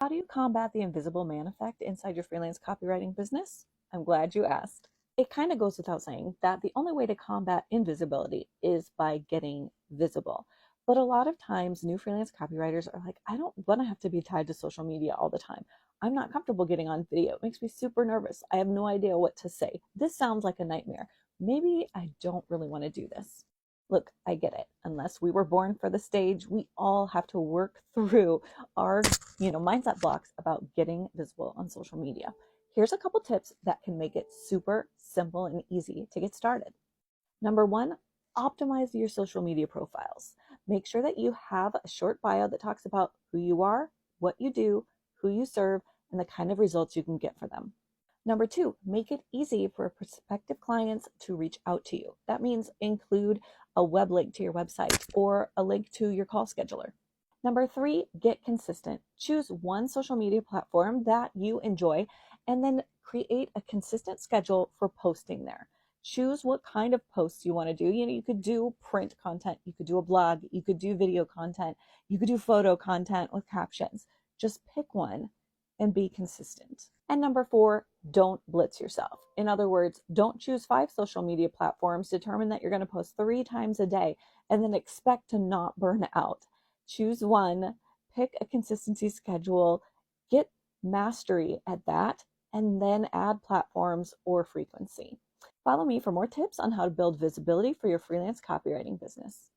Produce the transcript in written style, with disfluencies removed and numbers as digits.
How do you combat the invisible man effect inside your freelance copywriting business? I'm glad you asked. It kind of goes without saying that the only way to combat invisibility is by getting visible. But a lot of times, new freelance copywriters are like, I don't want to have to be tied to social media all the time. I'm not comfortable getting on video. It makes me super nervous. I have no idea what to say. This sounds like a nightmare. Maybe I don't really want to do this. Look, I get it. Unless we were born for the stage, we all have to work through our, mindset blocks about getting visible on social media. Here's a couple tips that can make it super simple and easy to get started. Number one, optimize your social media profiles. Make sure that you have a short bio that talks about who you are, what you do, who you serve, and the kind of results you can get for them. Number two, make it easy for prospective clients to reach out to you. That means include a web link to your website or a link to your call scheduler. Number three, get consistent. Choose one social media platform that you enjoy and then create a consistent schedule for posting there. Choose what kind of posts you want to do. You could do print content, you could do a blog, you could do video content, you could do photo content with captions. Just pick one and be consistent. And number four, don't blitz yourself. In other words, don't choose 5 social media platforms, determine that you're going to post 3 times a day, and then expect to not burn out. Choose one, pick a consistency schedule, get mastery at that, and then add platforms or frequency. Follow me for more tips on how to build visibility for your freelance copywriting business.